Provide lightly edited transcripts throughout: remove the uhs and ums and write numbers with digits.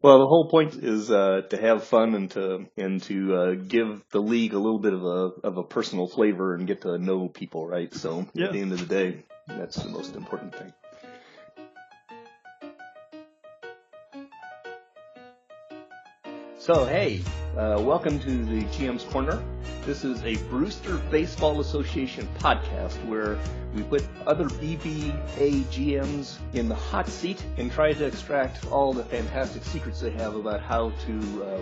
Well, the whole point is to have fun and to give the league a little bit of a personal flavor and get to know people, right? So at the end of the day, that's the most important thing. So hey, welcome to the GM's Corner. This is a Brewster Baseball Association podcast where we put other BBA GMs in the hot seat and try to extract all the fantastic secrets they have about how to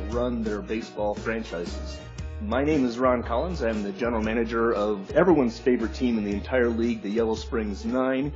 run their baseball franchises. My name is Ron Collins. I'm the general manager of everyone's favorite team in the entire league, the Yellow Springs 9.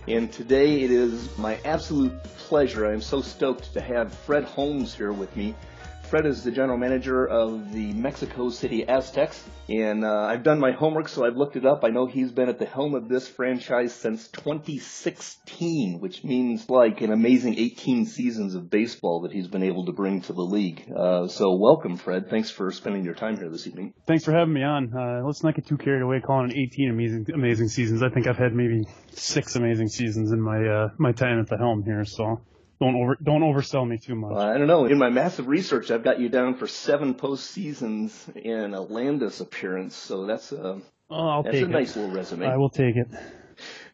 And today it is my absolute pleasure. I'm so stoked to have Fred Holmes here with me. Fred is the general manager of the Mexico City Aztecs, and I've done my homework, so I've looked it up. I know he's been at the helm of this franchise since 2016, which means like an amazing 18 seasons of baseball that he's been able to bring to the league. So welcome, Fred. Thanks for spending your time here this evening. Thanks for having me on. Let's not get too carried away calling it 18 amazing seasons. I think I've had maybe 6 amazing seasons in my time at the helm here, so... Don't oversell me too much. I don't know. In my massive research, I've got you down for 7 postseasons and a Landis appearance, so that's a nice little resume. I will take it.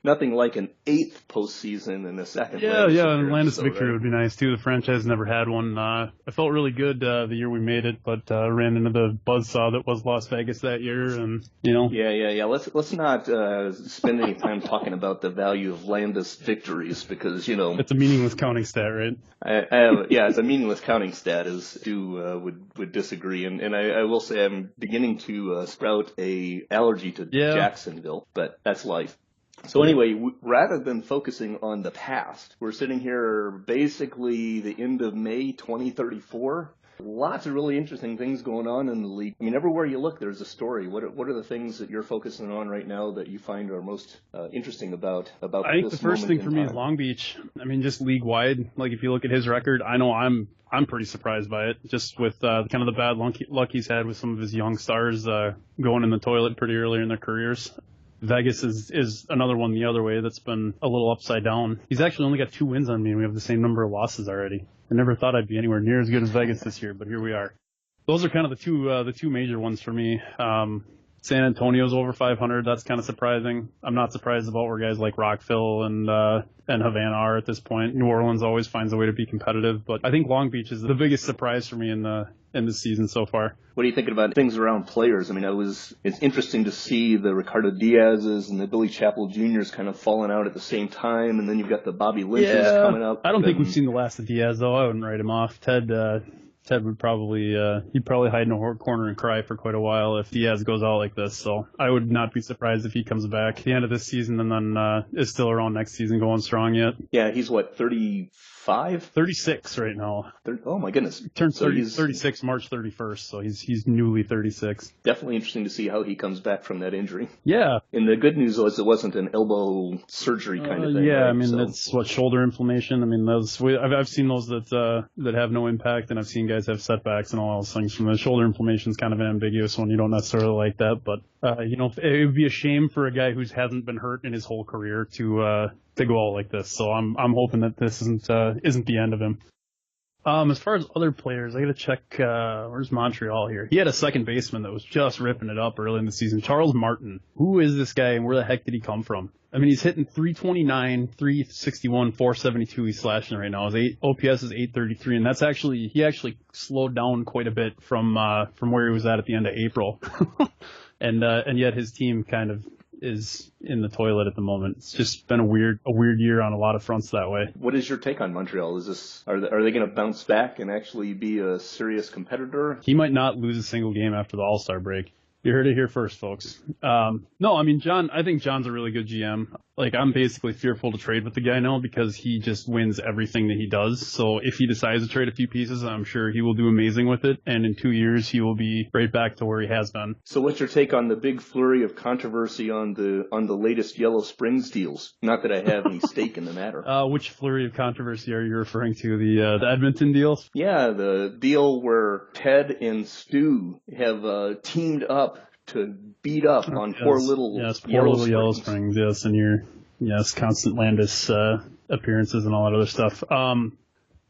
Nothing like an 8th postseason and a second. And Landis victory would be nice too. The franchise never had one. I felt really good the year we made it, but ran into the buzzsaw that was Las Vegas that year, and you know. Yeah. Let's not spend any time talking about the value of Landis victories because you know it's a meaningless counting stat, right? It's a meaningless counting stat. As Stu would disagree, and I will say I'm beginning to sprout a allergy to Jacksonville, but that's life. So anyway, rather than focusing on the past, we're sitting here basically the end of May 2034. Lots of really interesting things going on in the league. I mean, everywhere you look, there's a story. What are the things that you're focusing on right now that you find are most interesting about this moment? I think the first thing for me is Long Beach. I mean, just league-wide. Like, if you look at his record, I know I'm pretty surprised by it, just with kind of the bad luck he's had with some of his young stars going in the toilet pretty early in their careers. Vegas is another one the other way that's been a little upside down. He's actually only got 2 wins on me, and we have the same number of losses already. I never thought I'd be anywhere near as good as Vegas this year, but here we are. Those are kind of the two major ones for me. San Antonio's over 500. That's kind of surprising. I'm not surprised about where guys like Rockville and Havana are at this point. New Orleans always finds a way to be competitive, but I think Long Beach is the biggest surprise for me in this season so far. What are you thinking about things around players? I mean, it's interesting to see the Ricardo Diaz's and the Billy Chappell Jr.'s kind of falling out at the same time, and then you've got the Bobby Lynch's coming up. I don't think we've seen the last of Diaz, though. I wouldn't write him off. Ted would probably hide in a corner and cry for quite a while if Diaz goes out like this. So I would not be surprised if he comes back at the end of this season and then is still around next season going strong yet. Yeah, he's what, 35? 36 right now. Oh my goodness. Turns 36 March 31st, so he's newly 36. Definitely interesting to see how he comes back from that injury. Yeah. And the good news was it wasn't an elbow surgery kind of thing. Yeah, right? I mean, it's shoulder inflammation. I mean, I've seen those that have no impact, and I've seen guys have setbacks and all those things from the shoulder inflammation is kind of an ambiguous one. You don't necessarily like that, but it would be a shame for a guy who hasn't been hurt in his whole career to go out like this. So I'm hoping that this isn't the end of him. As far as other players, I got to check. Where's Montreal here? He had a second baseman that was just ripping it up early in the season. Charles Martin. Who is this guy, and where the heck did he come from? I mean, he's hitting 329, 361, 472. He's slashing right now. His OPS is 833, and he actually slowed down quite a bit from where he was at the end of April, and yet his team kind of is in the toilet at the moment. It's just been a weird year on a lot of fronts that way. What is your take on Montreal? Are they going to bounce back and actually be a serious competitor? He might not lose a single game after the All-Star break. You heard it here first, folks. No, I mean, I think John's a really good GM. Like, I'm basically fearful to trade with the guy now because he just wins everything that he does. So if he decides to trade a few pieces, I'm sure he will do amazing with it. And in 2 years, he will be right back to where he has been. So what's your take on the big flurry of controversy on the latest Yellow Springs deals? Not that I have any stake in the matter. Which flurry of controversy are you referring to? The Edmonton deals? Yeah, the deal where Ted and Stu have teamed up to beat up on poor little Yellow Springs. Yes, and your constant Landis appearances and all that other stuff.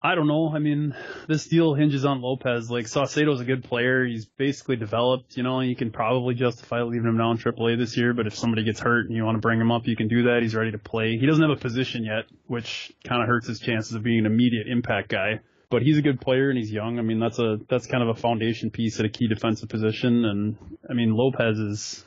I don't know. I mean, this deal hinges on Lopez. Like, Saucedo's a good player. He's basically developed. You can probably justify leaving him now in AAA this year, but if somebody gets hurt and you want to bring him up, you can do that. He's ready to play. He doesn't have a position yet, which kind of hurts his chances of being an immediate impact guy. But he's a good player and he's young. I mean, that's kind of a foundation piece at a key defensive position. And I mean, Lopez is,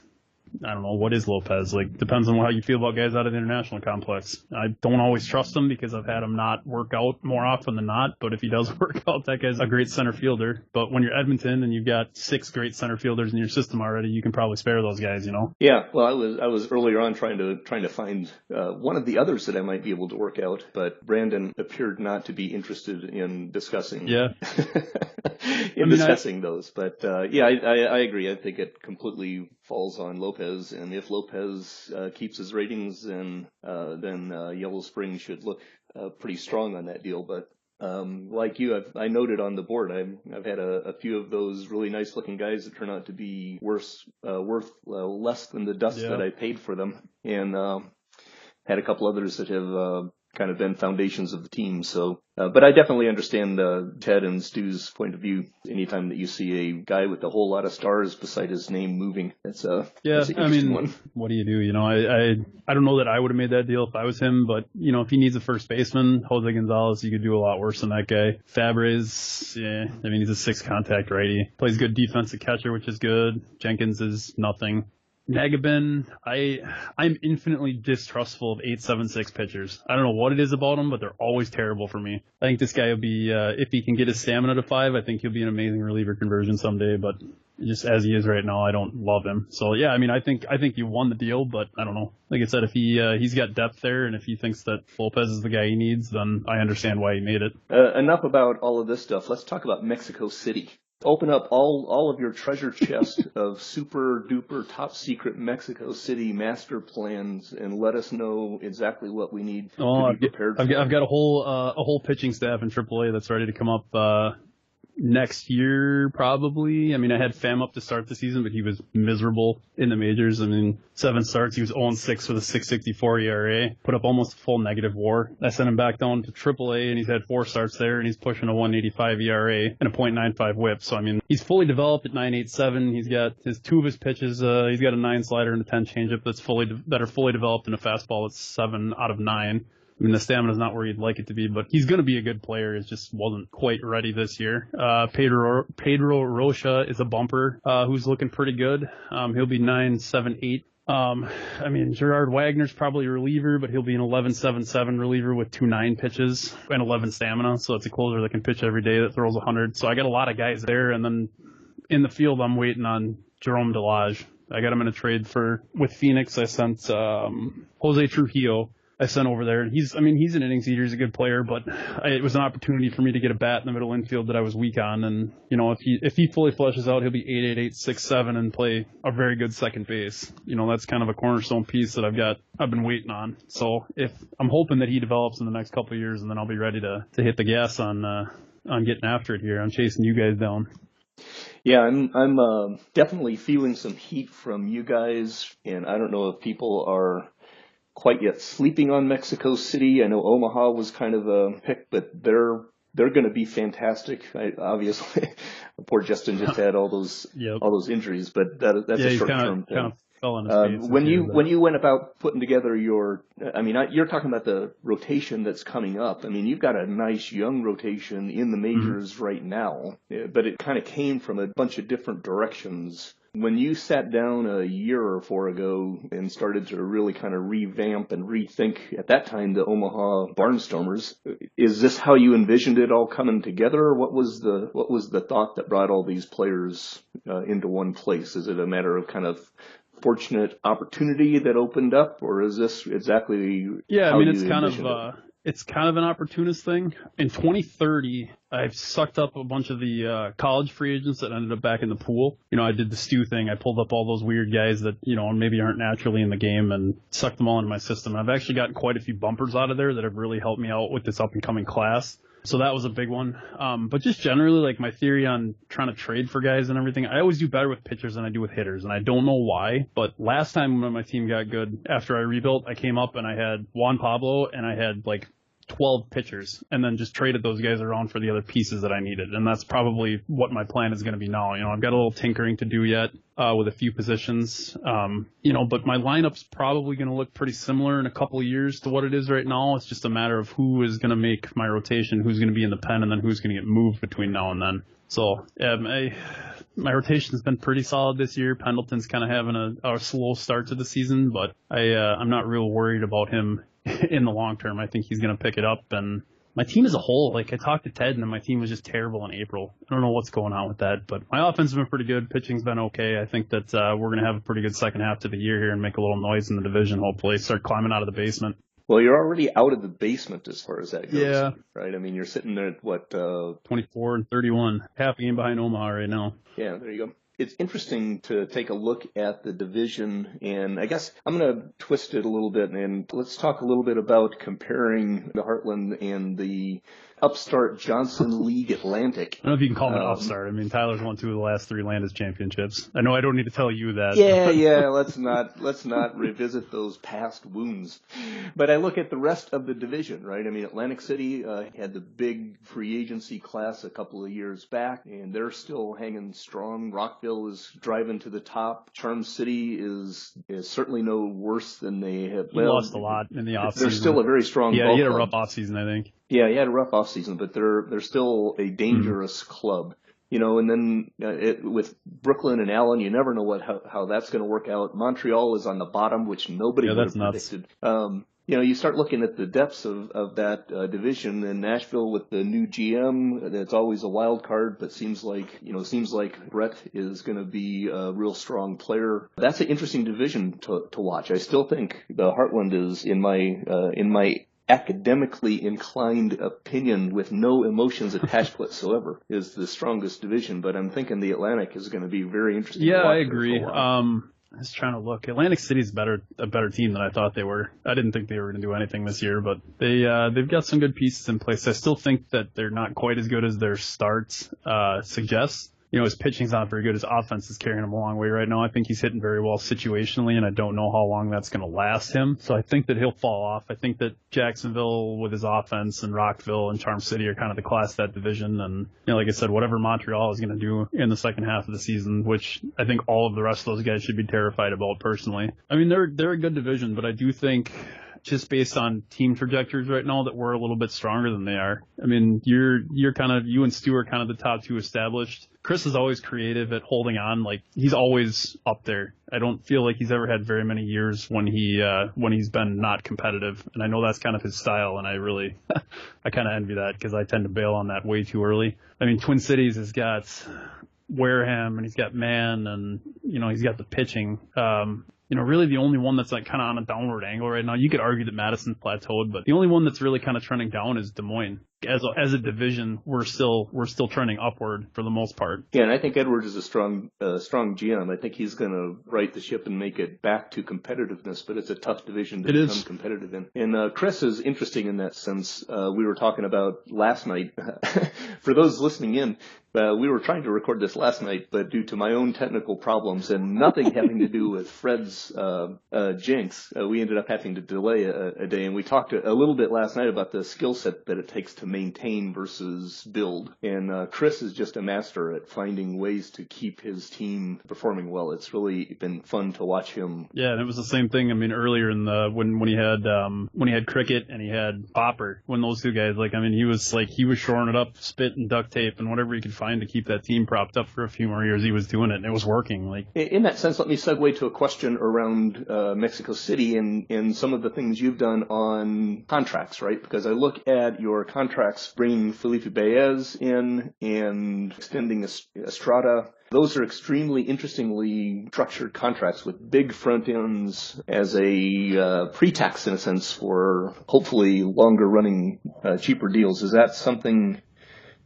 I don't know, what is Lopez? Like, depends on how you feel about guys out of the international complex. I don't always trust him because I've had him not work out more often than not, but if he does work out, that guy's a great center fielder. But when you're Edmonton and you've got 6 great center fielders in your system already, you can probably spare those guys, Yeah, well, I was earlier on trying to find one of the others that I might be able to work out, but Brandon appeared not to be interested in discussing. Yeah. discussing those. But I agree. I think it completely falls on Lopez, and if Lopez keeps his ratings, then Yellow Spring should look pretty strong on that deal. But like you, I noted on the board, I've had a few of those really nice looking guys that turn out to be worth less than the dust that I paid for them, and had a couple others that have kind of been foundations of the team. So, but I definitely understand Ted and Stu's point of view. Anytime that you see a guy with a whole lot of stars beside his name moving, that's an interesting one. What do you do? I don't know that I would have made that deal if I was him, but if he needs a first baseman, Jose Gonzalez, you could do a lot worse than that guy. Fabre's, he's a 6 contact righty, plays good defensive catcher, which is good. Jenkins is nothing. Nagabin, I'm infinitely distrustful of 8.76 pitchers. I don't know what it is about them, but they're always terrible for me. I think this guy will be, if he can get his stamina to 5, I think he'll be an amazing reliever conversion someday, but just as he is right now, I don't love him. So yeah, I think you won the deal, but I don't know. Like I said, if he's got depth there, and if he thinks that Lopez is the guy he needs, then I understand why he made it. Enough about all of this stuff. Let's talk about Mexico City. Open up all of your treasure chest of super duper top secret Mexico City master plans and let us know exactly what we need to be prepared for. I've got a whole pitching staff in AAA that's ready to come up next year, probably. I mean, I had Pham up to start the season, but he was miserable in the majors. I mean, 7 starts, he was 0-6 with a 6.64 ERA, put up almost a full negative WAR. I sent him back down to AAA, and he's had 4 starts there, and he's pushing a 1.85 ERA and a .95 WHIP. So, I mean, he's fully developed at 9.87. He's got 2 of his pitches. He's got a 9 slider and a 10 changeup that are fully developed, and a fastball that's 7 out of 9. I mean, the stamina's not where you'd like it to be, but he's going to be a good player. It just wasn't quite ready this year. Pedro Rocha is a bumper who's looking pretty good. He'll be 9.78. I mean, Gerard Wagner's probably a reliever, but he'll be an 11.77 reliever with 2.9 pitches and 11 stamina. So it's a closer that can pitch every day that throws 100. So I got a lot of guys there. And then in the field, I'm waiting on Jerome Delage. I got him in a trade with Phoenix. I sent Jose Trujillo. I sent over there. He's an innings eater. He's a good player, but it was an opportunity for me to get a bat in the middle infield that I was weak on. And, if he fully fleshes out, he'll be 8.88, 6.7 and play a very good second base. That's kind of a cornerstone piece that I've been waiting on. So I'm hoping that he develops in the next couple of years, and then I'll be ready to hit the gas on getting after it here. I'm chasing you guys down. Yeah, I'm definitely feeling some heat from you guys, and I don't know if people are quite yet sleeping on Mexico City. I know Omaha was kind of a pick, but they're going to be fantastic. Obviously, poor Justin just had all those injuries, but that's a short term thing. Kind of fell on his face when you went about putting together you're talking about the rotation that's coming up. I mean, you've got a nice young rotation in the majors right now, but it kind of came from a bunch of different directions. When you sat down a year or 4 ago and started to really kind of revamp and rethink, at that time, the Omaha Barnstormers, is this how you envisioned it all coming together? What was the thought that brought all these players into one place? Is it a matter of kind of fortunate opportunity that opened up, or is this exactly? Yeah, I mean, it's kind of an opportunist thing. In 2030, I've sucked up a bunch of the college free agents that ended up back in the pool. I did the Stu thing. I pulled up all those weird guys that, maybe aren't naturally in the game and sucked them all into my system. I've actually gotten quite a few bumpers out of there that have really helped me out with this up-and-coming class. So that was a big one. But just generally, like, my theory on trying to trade for guys and everything, I always do better with pitchers than I do with hitters, and I don't know why. But last time when my team got good, after I rebuilt, I came up and I had Juan Pablo and I had, like, 12 pitchers and then just traded those guys around for the other pieces that I needed. And that's probably what my plan is going to be now. I've got a little tinkering to do yet with a few positions, but my lineup's probably going to look pretty similar in a couple of years to what it is right now. It's just a matter of who is going to make my rotation, who's going to be in the pen, and then who's going to get moved between now and then. So my rotation's been pretty solid this year. Pendleton's kind of having a slow start to the season, but I'm not real worried about him in the long term. I think he's going to pick it up. And my team as a whole, I talked to Ted, and my team was just terrible in April. I don't know what's going on with that, but my offense has been pretty good. Pitching's been okay. I think that we're going to have a pretty good second half to the year here and make a little noise in the division, hopefully. Start climbing out of the basement. Well, you're already out of the basement as far as that goes. Yeah. Right? I mean, you're sitting there at what? 24 and 31. Half a game behind Omaha right now. Yeah, there you go. It's interesting to take a look at the division, and I guess I'm going to twist it a little bit, and let's talk a little bit about comparing the Heartland and the upstart Johnson League Atlantic. I don't know if you can call him an upstart. I mean, Tyler's won 2 of the last 3 Landis championships. I know I don't need to tell you that. Yeah. Let's not revisit those past wounds. But I look at the rest of the division, right? I mean, Atlantic City had the big free agency class a couple of years back, and they're still hanging strong. Rockville is driving to the top. Charm City is certainly no worse than they have. He lost a lot in the offseason. They're still a very strong. Yeah, he had a rough offseason, I think. Yeah, he had a rough offseason, but they're still a dangerous club. And then with Brooklyn and Allen, you never know how that's going to work out. Montreal is on the bottom, which nobody would have predicted. You start looking at the depths of that division, and Nashville with the new GM, that's always a wild card, but seems like Brett is going to be a real strong player. That's an interesting division to watch. I still think the Heartland is in my academically inclined opinion, with no emotions attached whatsoever, is the strongest division. But I'm thinking the Atlantic is going to be very interesting. Yeah, I agree. I was trying to look. Atlantic City's a better team than I thought they were. I didn't think they were going to do anything this year, but they've got some good pieces in place. I still think that they're not quite as good as their starts suggest. His pitching's not very good. His offense is carrying him a long way right now. I think he's hitting very well situationally, and I don't know how long that's going to last him. So I think that he'll fall off. I think that Jacksonville with his offense and Rockville and Charm City are kind of the class of that division. And, like I said, whatever Montreal is going to do in the second half of the season, which I think all of the rest of those guys should be terrified about personally. I mean, they're a good division, but I do think, just based on team trajectories right now, that we're a little bit stronger than they are. I mean, you and Stu are kind of the top 2 established. Chris is always creative at holding on. Like, he's always up there. I don't feel like he's ever had very many years when he's been not competitive. And I know that's kind of his style, and I really, I kind of envy that, because I tend to bail on that way too early. I mean, Twin Cities has got Wareham, and he's got Mann, and, he's got the pitching. Really the only one that's like kind of on a downward angle right now. You could argue that Madison's plateaued, but the only one that's really kind of trending down is Des Moines. As a division, we're still trending upward for the most part. Yeah, and I think Edwards is a strong GM. I think he's going to right the ship and make it back to competitiveness, but it's a tough division to become competitive in. And Chris is interesting in that sense. We were talking about last night. For those listening in, we were trying to record this last night, but due to my own technical problems and nothing having to do with Fred's jinx, we ended up having to delay a day. And we talked a little bit last night about the skill set that it takes to maintain versus build. And Chris is just a master at finding ways to keep his team performing well. It's really been fun to watch him. Yeah, and it was the same thing. I mean, earlier in when he had Cricket and he had Popper, when those two guys, he was shoring it up, spit and duct tape and whatever he could find to keep that team propped up for a few more years. He was doing it, and it was working. In that sense, let me segue to a question around Mexico City and some of the things you've done on contracts, right? Because I look at your contracts, bringing Felipe Baez in and extending Estrada. Those are extremely interestingly structured contracts with big front ends as a pre-tax, in a sense, for hopefully longer running, cheaper deals. Is that something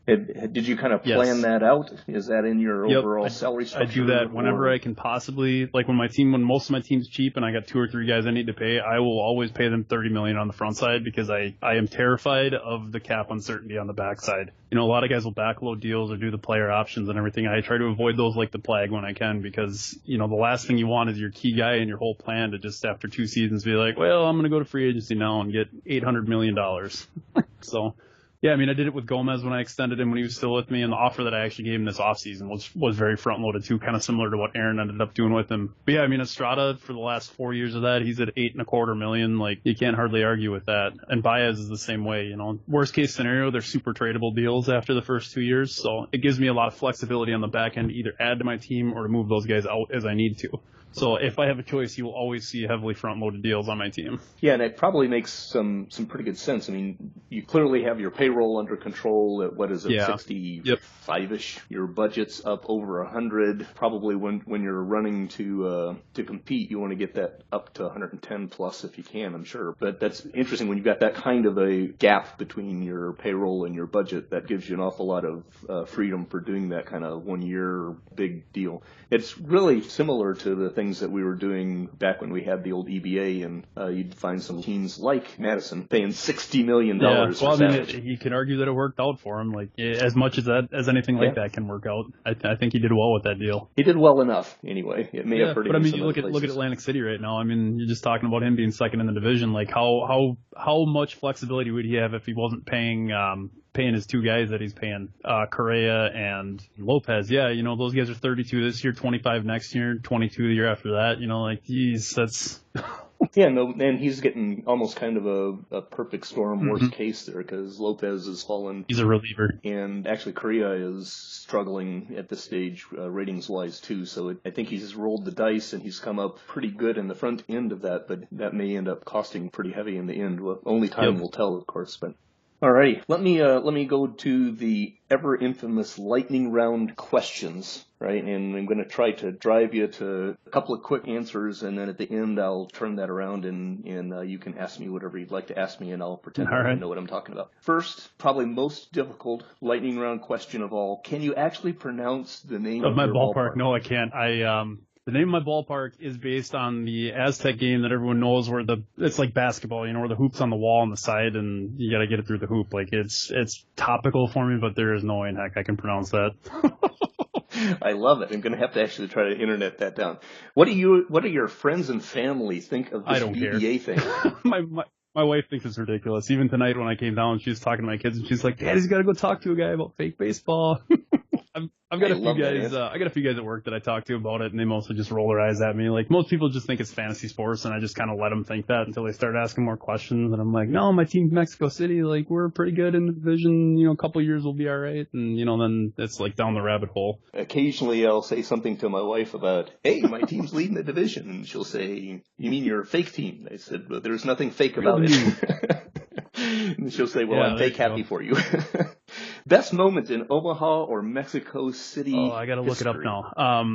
Did you kind of plan that out? Is that in your overall salary structure? I do that whenever I can possibly. Like when most of my team's cheap and I got 2 or 3 guys I need to pay, I will always pay them $30 million on the front side because I am terrified of the cap uncertainty on the back side. A lot of guys will backload deals or do the player options and everything. I try to avoid those like the plague when I can because, the last thing you want is your key guy and your whole plan to just after 2 seasons be like, well, I'm going to go to free agency now and get $800 million. So, yeah, I did it with Gomez when I extended him when he was still with me, and the offer that I actually gave him this offseason was very front-loaded too, kind of similar to what Aaron ended up doing with him. But yeah, Estrada, for the last 4 years of that, he's at $8.25 million. Like, you can't hardly argue with that. And Baez is the same way, Worst case scenario, they're super tradable deals after the first 2 years, so it gives me a lot of flexibility on the back end to either add to my team or to move those guys out as I need to. So if I have a choice, you will always see heavily front-loaded deals on my team. Yeah, and it probably makes some pretty good sense. You clearly have your payroll under control at, 65-ish. Yep. Your budget's up over 100. Probably when you're running to compete, you want to get that up to 110 plus if you can, I'm sure. But that's interesting when you've got that kind of a gap between your payroll and your budget. That gives you an awful lot of freedom for doing that kind of 1 year big deal. It's really similar to the things that we were doing back when we had the old EBA, and you'd find some teams like Madison paying $60 million. Yeah, well, you can argue that it worked out for him. Like as much as anything like that can work out. I think he did well with that deal. He did well enough, anyway. It may have hurt him. But you look at Atlantic City right now. You're just talking about him being second in the division. Like how much flexibility would he have if he wasn't paying his 2 guys that he's paying, Correa and Lopez. Yeah, those guys are 32 this year, 25 next year, 22 the year after that. Geez, that's... Yeah, no, and he's getting almost kind of a perfect storm worst case there because Lopez has fallen. He's a reliever. And actually Correa is struggling at this stage ratings-wise too, so I think he's rolled the dice and he's come up pretty good in the front end of that, but that may end up costing pretty heavy in the end. Well, only time will tell, of course, but... Alrighty, let me go to the ever infamous lightning round questions, right? And I'm going to try to drive you to a couple of quick answers, and then at the end I'll turn that around and you can ask me whatever you'd like to ask me, and I'll pretend I know what I'm talking about. First, probably most difficult lightning round question of all: can you actually pronounce the name of my your ballpark? No, I can't. The name of my ballpark is based on the Aztec game that everyone knows where it's like basketball, where the hoop's on the wall on the side and you gotta get it through the hoop. Like it's topical for me, but there is no way in heck I can pronounce that. I love it. I'm going to have to actually try to internet that down. What do your friends and family think of this BBA thing? My wife thinks it's ridiculous. Even tonight when I came down, she was talking to my kids and she's like, "Daddy's got to go talk to a guy about fake baseball." I've got a few guys. I got a few guys at work that I talk to about it, and they mostly just roll their eyes at me. Like most people just think it's fantasy sports, and I just kind of let them think that until they start asking more questions. And I'm like, "No, my team's Mexico City. Like we're pretty good in the division. A couple of years we'll be all right." And then it's like down the rabbit hole. Occasionally, I'll say something to my wife about, "Hey, my team's leading the division," and she'll say, "You mean you're a fake team?" I said, "Well, there's nothing fake about it." And she'll say, "Well, I'm fake happy for you." Best moment in Omaha or Mexico City? Oh, I got to look it up now.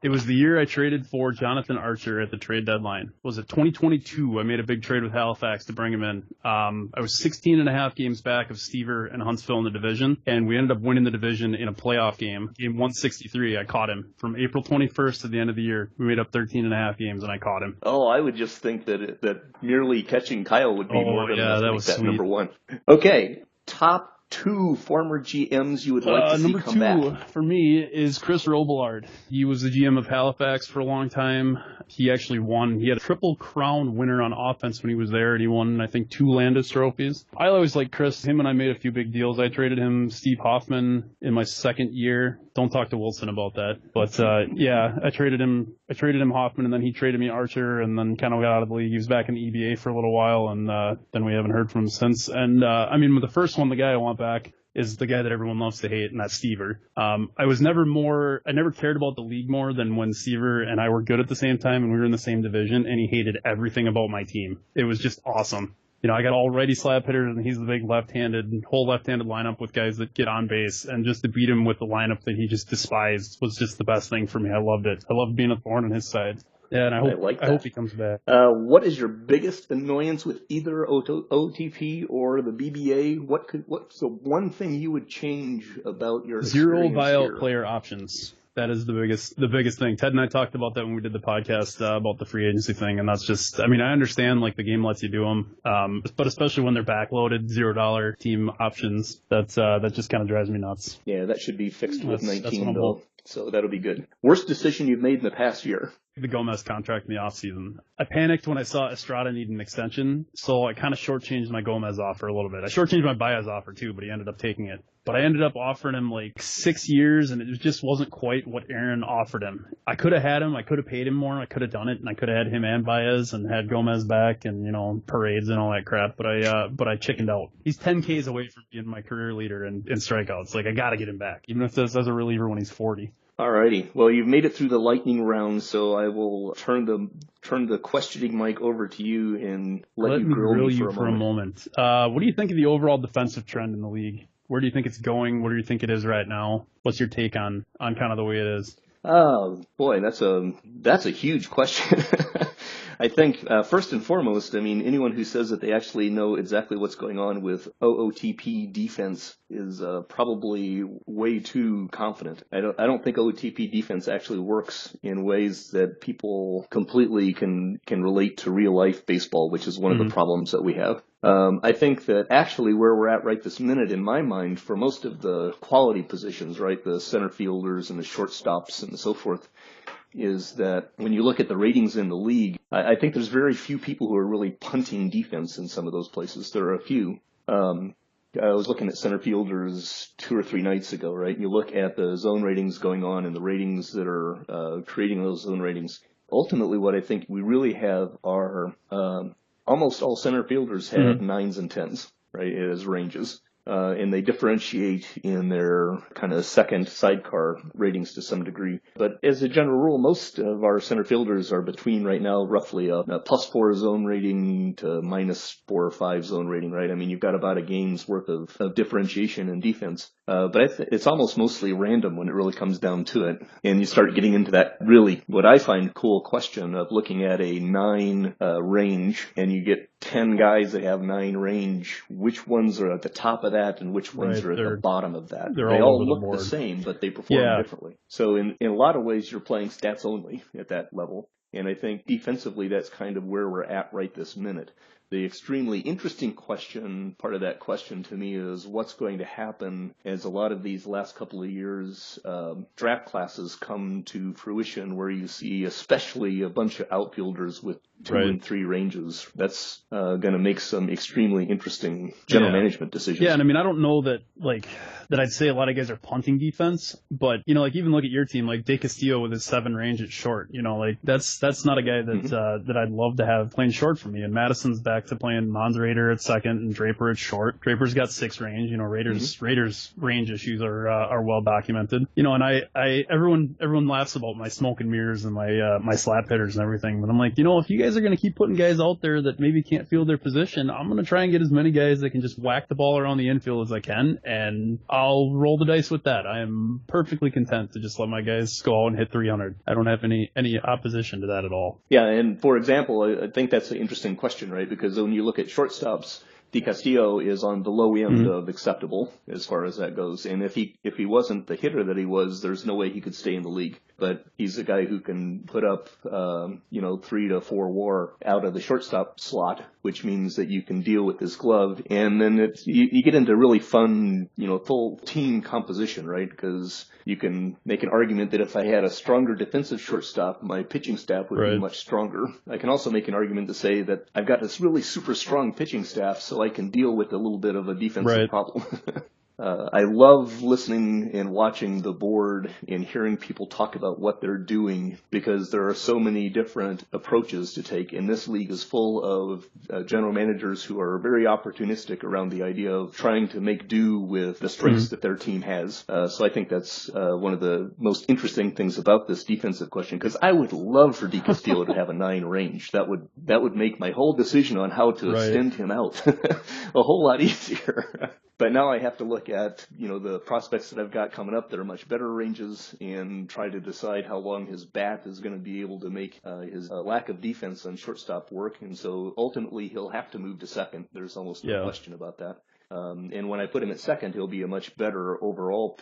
It was the year I traded for Jonathan Archer at the trade deadline. Was it 2022? I made a big trade with Halifax to bring him in. I was 16 and a half games back of Stever and Huntsville in the division, and we ended up winning the division in a playoff game. Game 163, I caught him. From April 21st to the end of the year, we made up 13 and a half games, and I caught him. Oh, I would just think that merely catching Kyle would be more than enough to make that number one. Okay, top 2 former GMs you would like to see come back? Number 2 for me is Chris Robillard. He was the GM of Halifax for a long time. He actually won. He had a Triple Crown winner on offense when he was there, and he won, I think, 2 Landis trophies. I always liked Chris. Him and I made a few big deals. I traded him Steve Hoffman in my second year. Don't talk to Wilson about that. But, I traded him Hoffman, and then he traded me Archer, and then kind of got out of the league. He was back in the EBA for a little while, and then we haven't heard from him since. And, with the first one, the guy I want back is the guy that everyone loves to hate, and that's Stever. I never cared about the league more than when Stever and I were good at the same time and we were in the same division, and he hated everything about my team. It was just awesome. I got all righty slap hitters, and he's the big whole left-handed lineup with guys that get on base, and just to beat him with the lineup that he just despised was just the best thing for me. I loved it. I loved being a thorn on his side. Yeah, and I like that. I hope he comes back. What is your biggest annoyance with either OTP or the BBA? What's the one thing you would change about your Zero experience buyout here? player options. That is the biggest thing. Ted and I talked about that when we did the podcast about the free agency thing, and that's just, I mean, I understand like the game lets you do them, but especially when they're backloaded, $0 team options, that just kind of drives me nuts. Yeah, that should be fixed with 19 that's what I'm though. So that'll be good. Worst decision you've made in the past year? The Gomez contract in the offseason. I panicked when I saw Estrada needed an extension, so I kind of shortchanged my Gomez offer a little bit. I shortchanged my Baez offer too, but he ended up taking it. But I ended up offering him like 6 years, and it just wasn't quite what Aaron offered him. I could have had him, I could have paid him more, I could have done it, and I could have had him and Baez and had Gomez back and, you know, parades and all that crap, but I chickened out. He's 10 Ks away from being my career leader in strikeouts. Like, I gotta get him back, even if that's as a reliever when he's 40. Alrighty. Well, you've made it through the lightning round, so I will turn the questioning mic over to you and let you grill me for a moment. What do you think of the overall defensive trend in the league? Where do you think it's going? What do you think it is right now? What's your take on kind of the way it is? Oh boy, that's a huge question. I think first and foremost, I mean, anyone who says that they actually know exactly what's going on with OOTP defense is probably way too confident. I don't think OOTP defense actually works in ways that people completely can relate to real life baseball, which is one of the problems that we have. I think that actually where we're at right this minute, in my mind, for most of the quality positions, right, the center fielders and the shortstops and so forth, is that when you look at the ratings in the league, I think there's very few people who are really punting defense in some of those places. There are a few. I was looking at center fielders 2 or 3 nights ago, right? You look at the zone ratings going on and the ratings that are creating those zone ratings. Ultimately, what I think we really have are almost all center fielders have 9s and 10s, right, as ranges. And they differentiate in their kind of second sidecar ratings to some degree. But as a general rule, most of our center fielders are between right now roughly a +4 zone rating to -4 or 5 zone rating, right? I mean, you've got about a game's worth of differentiation in defense. But it's almost mostly random when it really comes down to it. And you start getting into that really, what I find cool question of looking at a 9 range, and you get 10 guys that have 9 range. Which ones are at the top of that and which ones are at the bottom of that? They all look the same, but they perform differently. So in a lot of ways, you're playing stats only at that level. And I think defensively, that's kind of where we're at right this minute. The extremely interesting question, part of that question to me, is what's going to happen as a lot of these last couple of years draft classes come to fruition, where you see especially a bunch of outfielders with 2 and 3 ranges. That's going to make some extremely interesting general management decisions. Yeah, and I mean, I don't know that I'd say a lot of guys are punting defense, but, you know, like, even look at your team, like De Castillo with his 7 range at short, you know, like, that's not a guy that that I'd love to have playing short for me. And Madison's back to playing Mondrater at second and Draper at short. Draper's got 6 range, you know, Raiders range issues are well documented. You know, and everyone laughs about my smoke and mirrors and my slap hitters and everything, but I'm like, you know, if you guys are going to keep putting guys out there that maybe can't field their position, I'm going to try and get as many guys that can just whack the ball around the infield as I can, and I'll roll the dice with that. I am perfectly content to just let my guys go out and hit 300. I don't have any opposition to that at all. Yeah, and for example, I think that's an interesting question, right? Because when you look at shortstops, De Castillo is on the low end of acceptable as far as that goes. And if he wasn't the hitter that he was, there's no way he could stay in the league. But he's a guy who can put up, 3 to 4 WAR out of the shortstop slot, which means that you can deal with his glove. And then you get into really fun, full team composition, right? Because you can make an argument that if I had a stronger defensive shortstop, my pitching staff would be much stronger. I can also make an argument to say that I've got this really super strong pitching staff, so I can deal with a little bit of a defensive problem. I love listening and watching the board and hearing people talk about what they're doing, because there are so many different approaches to take. And this league is full of general managers who are very opportunistic around the idea of trying to make do with the strengths that their team has. So I think that's one of the most interesting things about this defensive question, because I would love for De Castillo to have a 9 range. That would make my whole decision on how to extend him out a whole lot easier. But now I have to look at, the prospects that I've got coming up that are much better ranges and try to decide how long his bat is going to be able to make his lack of defense on shortstop work. And so ultimately he'll have to move to second. There's almost no question about that. And when I put him at second, he'll be a much better overall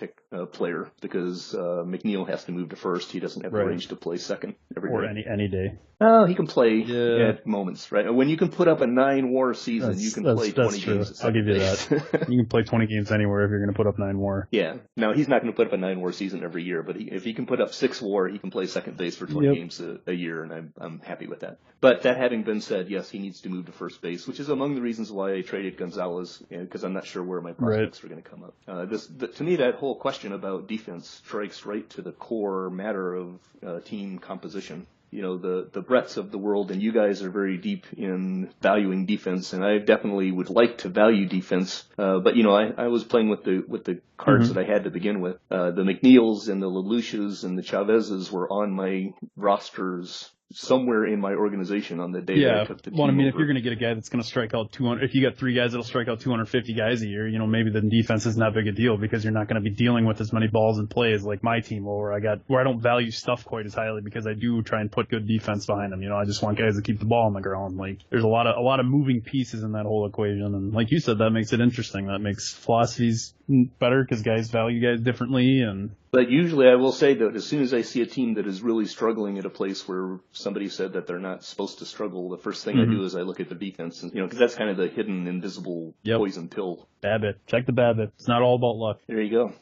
player because McNeil has to move to first. He doesn't have the range to play second every day. Or any day. He can play at moments, right? When you can put up a 9-WAR season, you can play 20 games. I'll give you that. You can play 20 games anywhere if you're going to put up 9-WAR. Yeah. Now, he's not going to put up a 9-WAR season every year, but if he can put up 6-WAR, he can play second base for 20 games a year, and I'm happy with that. But that having been said, yes, he needs to move to first base, which is among the reasons why I traded Gonzalez, because I'm not sure where my prospects are going to come up. To me, that whole question about defense strikes right to the core matter of team composition. The Bretts of the world, and you guys are very deep in valuing defense, and I definitely would like to value defense. But I was playing with the cards that I had to begin with. The McNeils and the LaLuches and the Chavezes were on my rosters somewhere in my organization on the day that I took the team over. If you're going to get a guy that's going to strike out 200, if you got 3 guys that'll strike out 250 guys a year, maybe the defense isn't that big a deal because you're not going to be dealing with as many balls in play as like my team where I don't value stuff quite as highly because I do try and put good defense behind them. I just want guys to keep the ball on the ground. Like there's a lot of moving pieces in that whole equation, and like you said, that makes it interesting. That makes philosophies better because guys value guys differently. But usually I will say that as soon as I see a team that is really struggling at a place where somebody said that they're not supposed to struggle, the first thing I do is I look at the defense, and because that's kind of the hidden, invisible poison pill. BABIP. Check the BABIP. It's not all about luck. There you go.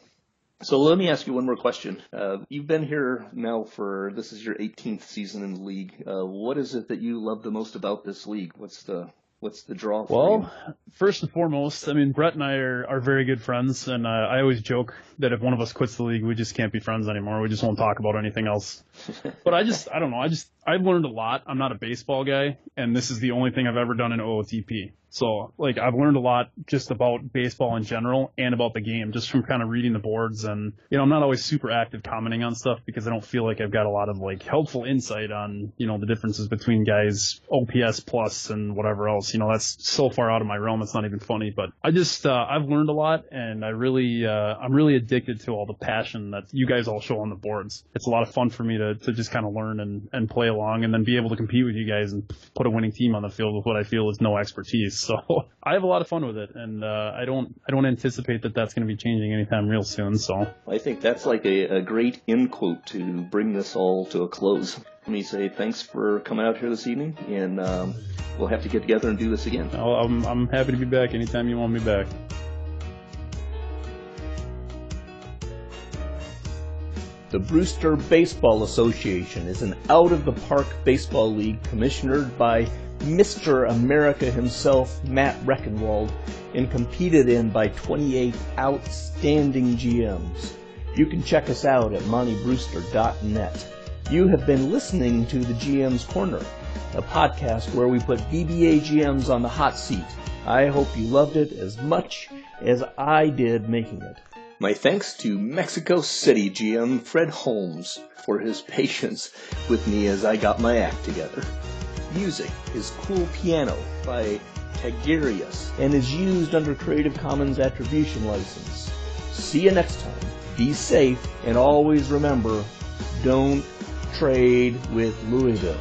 So let me ask you one more question. You've been here now this is your 18th season in the league. What is it that you love the most about this league? What's the draw for you? First and foremost, Brett and I are very good friends, and I always joke that if one of us quits the league, we just can't be friends anymore. We just won't talk about anything else. But I don't know. I've learned a lot. I'm not a baseball guy, and this is the only thing I've ever done in OOTP. So, I've learned a lot just about baseball in general and about the game, just from kind of reading the boards. And, I'm not always super active commenting on stuff because I don't feel like I've got a lot of, helpful insight on, the differences between guys' OPS plus and whatever else. That's so far out of my realm, it's not even funny. But I've learned a lot, and I'm really addicted to all the passion that you guys all show on the boards. It's a lot of fun for me to just kind of learn and play along and then be able to compete with you guys and put a winning team on the field with what I feel is no expertise. So I have a lot of fun with it, and I don't anticipate that that's going to be changing anytime real soon. So I think that's like a great end quote to bring this all to a close. Let me say thanks for coming out here this evening, and we'll have to get together and do this again. I'm happy to be back anytime you want me back. The Brewster Baseball Association is an out-of-the-park baseball league commissioned by Mr. America himself, Matt Reckenwald, and competed in by 28 outstanding GMs. You can check us out at montybrewster.net. You have been listening to the GM's Corner, a podcast where we put BBA GMs on the hot seat. I hope you loved it as much as I did making it. My thanks to Mexico City GM Fred Holmes for his patience with me as I got my act together. Music is Cool Piano by Tagirius and is used under Creative Commons Attribution License. See you next time. Be safe, and always remember, don't trade with Louisville.